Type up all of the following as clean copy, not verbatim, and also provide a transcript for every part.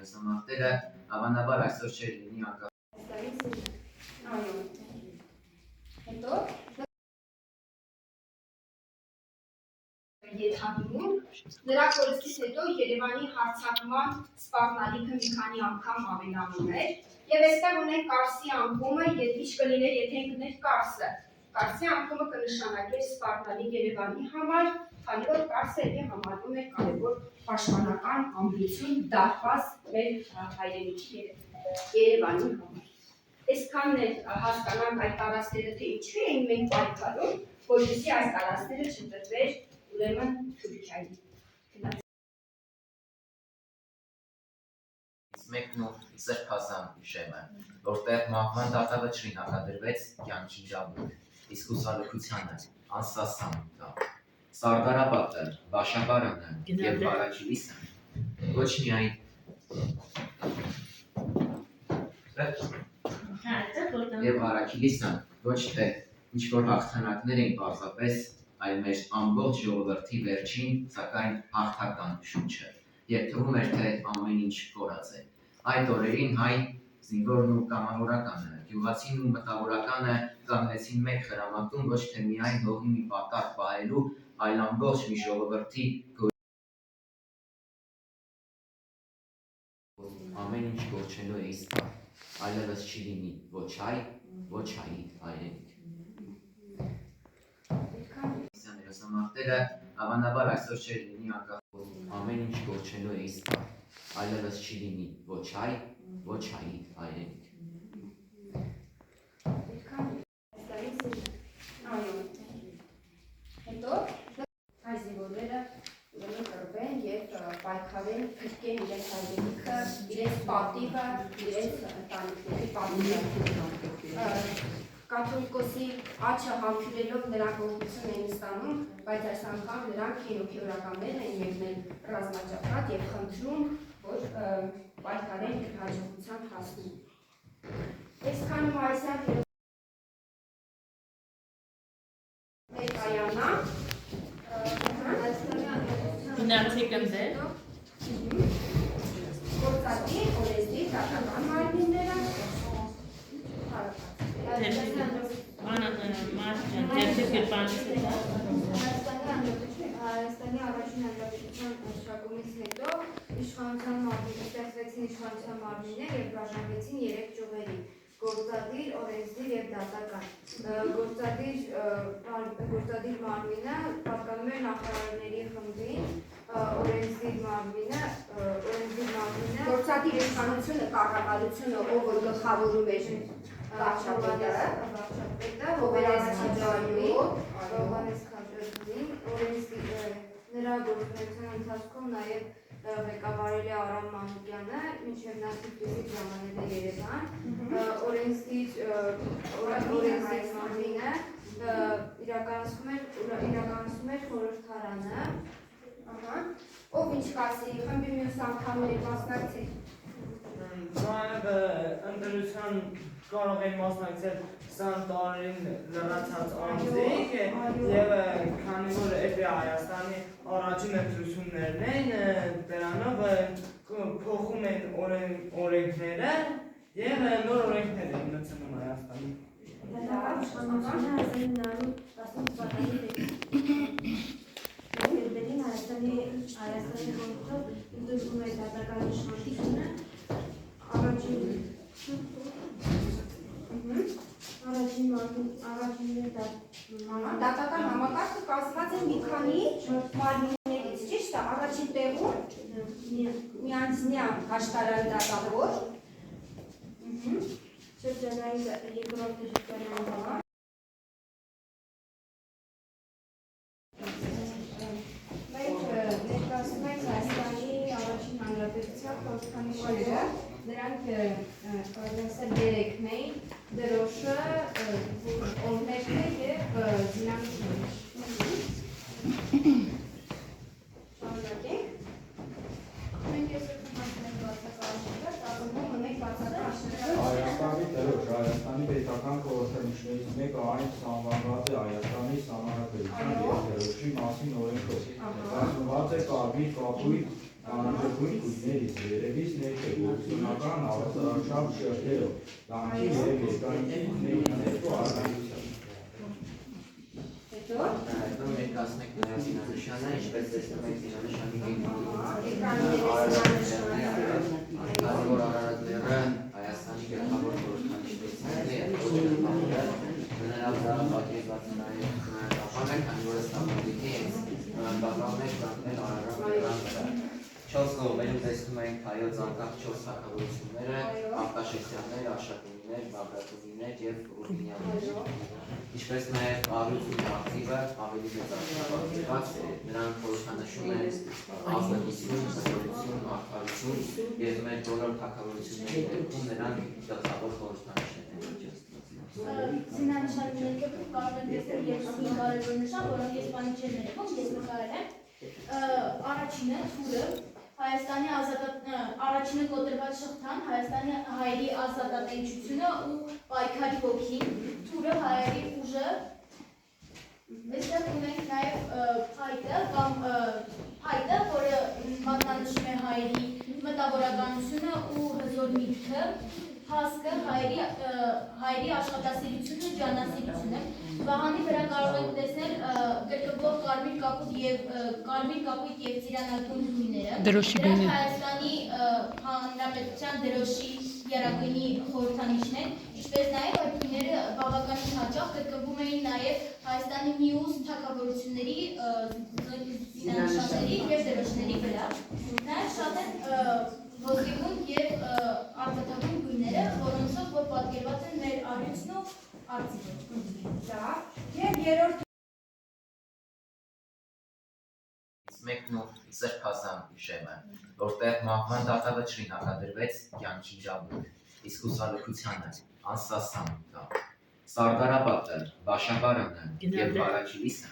Ուսամարտերը հավանաբար այսօր չէր լինի անկախ։ Հետո Եթանին նրա կորստից հետո Երևանի հարձակման սպառնալիքը մի քանի անգամ ավելանում էր եւ այստեղ ունենք Կարսի անկումը, ինչ կլիներ, եթե ընկներ Կարսը։ Կարսի անկումը կնշանակեր սպառնալիք Երևանի համար, քանի որ Կարսը համարվում է կարևոր պաշտպանական ամբիցիոն դարպաս մեր հայրենիքի Երևանի համար։ Այսքանն էլ հասկանանք այդ տարածքները թե ինչու էին մենք պայքարում, որպեսզի այս տարածքները չտրվեր ուրեմն Թուրքիայի։ Մեկն ու սրբազան շեմը, որտեղ մահվան դատավը չրինակադրվեց կյանքի իրավունք, իսկ հուսալքությանը անսասան տակ։ Սարդարապատը, Բաշավարանը և Վարաքիլիսը ոչ միայն և Վարաքիլիսը ոչ թե ինչ-որ հաղթանակներ էին պարզապես, այլ մեր ամբողջ ժողովրդի վերջին, սակայն հաղթական շունչը, և թվում էր, թե ամեն ինչ կորած է։ Այդ օրերին հայ զինվորն ու կամավորականը, գյուղացին ու մտավորականը կանգնեցին մեկ խրամատում ոչ թե միայն հողի մի պատառ պահելու, այլ ամբողջ մի ժողովրդի ամեն ինչ գործելու է իսկա, այլևս չի լինի ոչ հայ, ոչ հայի հայրենիք։ Ուսամարտերը հավանաբար այսօր չէր լինի անկախ ամեն ինչ գործելու է իսկա, այլևս չի լինի ոչ հայ, ոչ հայի հայրենիք։ Հետո հայ զինվորները կռվեն եւ պայքարեն փրկեն իրենց հայրենիքը, իրենց պատիվը, իրենց ընտանիքների պատիվը։ Կաթոլիկոսի աչը համբուրելով նրանք օգնություն էին ստանում, բայց այս անգամ նրանք հոգեորականներ էին եղել ռազմաճակատ եւ խնդրում, որ պայքարեն եւ հաջողության հասնեն։ Այսքան մայիսյան ներկայանա Գնացեք ընդ գործադիր օրենսդի դատական մարմինները Հայաստանի առաջին հանրապետության հռչակումից հետո իշխանության մարմինները ստեղծվեցին իշխանության մարմիններ եւ բաժանվեցին 3 ճյուղերի՝ գործադիր, օրենսդիր եւ դատական։ Գործադիր մարմինը պատկանում էր նախարարների խմբին, օրենսդիր մարմինը գործադիր իշխանությունը կառավարությունը, ով գլխավորում էր վարչապետը, Հովհաննես Քաջարյանին, նրա գործունեության ընթացքում նաև ղեկավարել է Արամ Մանուկյանը, մինչև նա Թիֆլիսից ժամանել է Երևան, օրենսդիր մարմինը իրականացնում էր խորհրդարանը, ով ինչ կասի, խմբի մյուս անդամներ մասնակցել։ Նաև ընտրության կարող են մասնակցել 20 տարին լրացած անձիկ և քանի որ էդի Հայաստանի առաջին ընտրություններն են, դրանով փոխում են օրենքները և նոր օրենքներ են մտցնում Հայաստանի։ Հայաստանի կողմով ընդդիմում է դատական իշխանությունը Դատական համակարգը կազմված է մի քանի մարմիններից, ճիշտ է, առաջին տեղում միանձնյա աշտարակ դատավոր, շրջանային երկրորդ շրջանային ներկայացնում ենք Հայաստանի առաջին հանրապետության խորհրդանիշները, նրանք կարծեմ 3-ն էին, դրոշը, օրհներգը եւ զինանշանը։ Շարունակենք։ Մենք այսօր կհասնենք բացակայությունները, ծաղրում ունենք բացակայությունները։ Հայաստանի դրոշ, Հայաստանի պետական խորհրդանիշներից մեկը այն սահմանված է Հայաստանի Սահմանադրության եւ դրոշի մասին օրենքով։ Կազմված է կարմիր կապույտ Կանաչակույն քույրներից վերևից ներկայությունական ավասարաչափ շերտերով, տանքի և երկայնքի քույրերի ներկու արագությամբ։ Հետո Հետո ներկայացնենք նրա զինանշանը, ինչպես տեսնում եք զինանշանի գերոր Արարատ լեռը Հայաստանի գլխավոր խորհրդանիշներից է նրա վրա պատկերված նաև կապանը, քանի որ ստավորիքի բաղավներ կանգնել Արարատ լեռան վրա։ 4 կողմերում տեսնում ենք հայոց անկախ 4 թագավորությունները, Արտաշեսյաններ, Արշակունիներ, Բագրատունիներ և Ռուբինյաններ։ Ինչպես նաև առույցի ակտիվը ավելի մեծապատկերված, նրանք խորհրդանշում են ազնվություն, հզորություն, արդարություն և մեր բոլոր թագավորությունների ներքում նրանք գլխավոր խորհրդանիշներ են։ Զինանշանի ներքևում կարող են տեսնել երկու կարևոր նշան, որոնք ես բանի չեմ ներվում, ես նկարել եմ։ Առաջինը թուրը առաջինը կոտրված շղթան, Հայաստանի հայերի ազատատենչությունը ու պայքարի ոգին, թուրը հայերի ուժը, այստեղ ունենք նաև փայտը, որը մատնանշում է հայերի մտավորականությունը ու հզոր միտքը, հասկը հայերի աշխատասիրությունը, ջանասիրությունը։ Վահանի վրա կարող եք տեսնել գրկվող կարմիր կապույտ և ծիրանագույն գույները։ Դրանք Հայաստանի Հանրապետության դրոշի եռագույնի խորհրդանիշն են, ինչպես նաև այդ գույները բավականին հաճախ գրկվում էին նաև Հայաստանի մյուս թագավորությունների զինանշանների և դրոշների վրա։ Նաև շատ են ոսկեգույն և արծաթագույն գույները, որոնցով որ պատկերված են մեր առյուծն ու արծիվը։ Եվ երրորդ Մեկն ու սրբազան շեմը, որտեղ մահվան դատավճռին հակադրվեց կյանքի իրավունք, իսկ հուսալքությանը անսասան տա։ Սարդարապատը, Բաշաբարանը և Բարաքիլիսը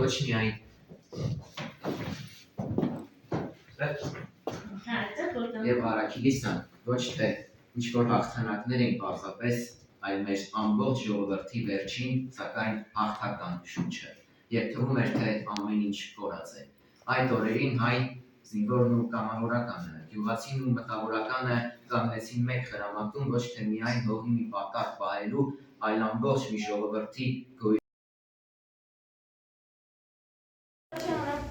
ոչ միայն և Բարաքիլիսը ոչ թե ինչ-որ հաղթանակներ են պարզապես, այլ մեր ամբողջ ժողովրդի վերջին, սակայն հաղթական շունչը, և թվում էր, թե ամեն ինչ կորած է։ Այդ օրերին հայ զինվորն ու կամավորականը, գյուղացին ու մտավորականը կանգնեցին մեկ խրամատում ոչ թե միայն հողի մի պատառ պահելու, այլ ամբողջ մի ժողովրդի գոյության։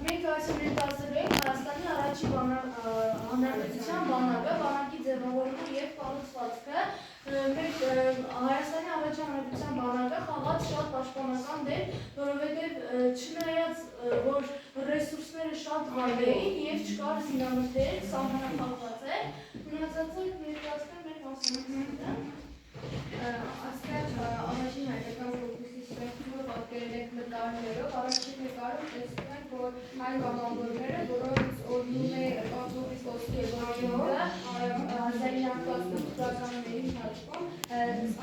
Մենք այսօր ներկայացրել ենք Հայաստանի առաջին հանրապետության բանակը, բանակի ձևավորումը և կառուցվածքը։ Հայաստանի առաջին հանրապետության բանակը խաղաց շատ պաշտպանական դեր, որովհետև չնայած որ ռեսուրսները շատ վայր էին և չկար զինամթեր, սահմանափակված էր, մնացածը ներկայացնել մեր մասնակիցները։ Այստեղ առաջին հայկական կորպուսի ստեղծումը պատկերել ենք նկարներով, առաջին նկարում տեսնում ենք, որ հայ կամավորները, որոնց օրհնում է Պարտովի Կոստի Էվորիոնը 1918 թվականների ընթացքում,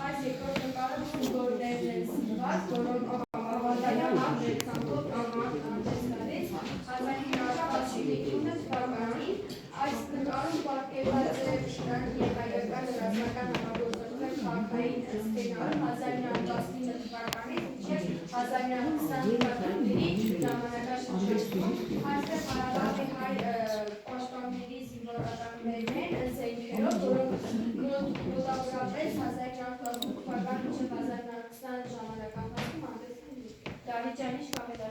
այս երկրորդ նկարում զինվորներն են սիրված, որոնք ավանդական հանդերձանքով անհատ անտեսնալից 1915 թվականին այս նկարում պատկերված է և հայկական ռազմական համագործակցության քաղաքային սցենարում 1919 թվականից մինչև 1920 թվականների ժամանակաշրջանում այստեղ Հարավի հայ պաշտպանների զինվորականներն են զենքերով, որոնք մոտավորապես 1918 թվականից մինչև 1920 ժամանակահատվածում հանդես են եկել։ Դավիթ ջան, ինչ կարող ես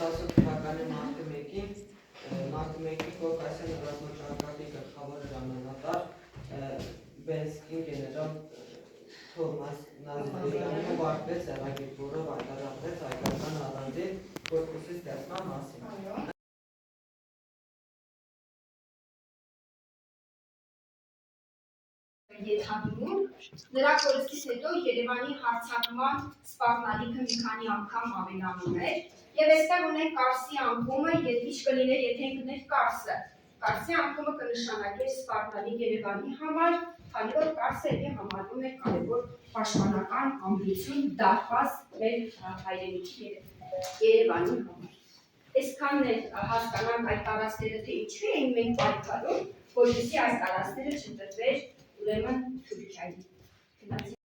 ասել։ թվականի մարտի 1-ին Կովկասյան ռազմաճակատի գլխավոր հրամանատար Բենսկին գեներալ Թոմաս Նազարյանը ուղարկվեց հեռագիր, որով հայտարարվեց հայկական առանձին կորպուսի ստեղծման մասին։ Եթադիմում նրա կորստից հետո Երևանի հարձակման սպառնալիքը մի քանի անգամ ավելանում էր, և այստեղ ունենք Կարսի անկումը, ինչ կլիներ, եթե ընկներ Կարսը։ Կարսի անկումը կնշանակեր սպառնալիք Երևանի համար, քանի որ Կարսը էլի համարվում է կարևոր պաշտպանական ամրություն դարպաս մեր հայրենիքի Երևանի համար։ Այսքանն էլ հասկանանք այդ տարածքները, թե ինչու էին մենք պայքարում, որպեսզի այս տարածքները չտրվեր ուրեմն Թուրքիայի։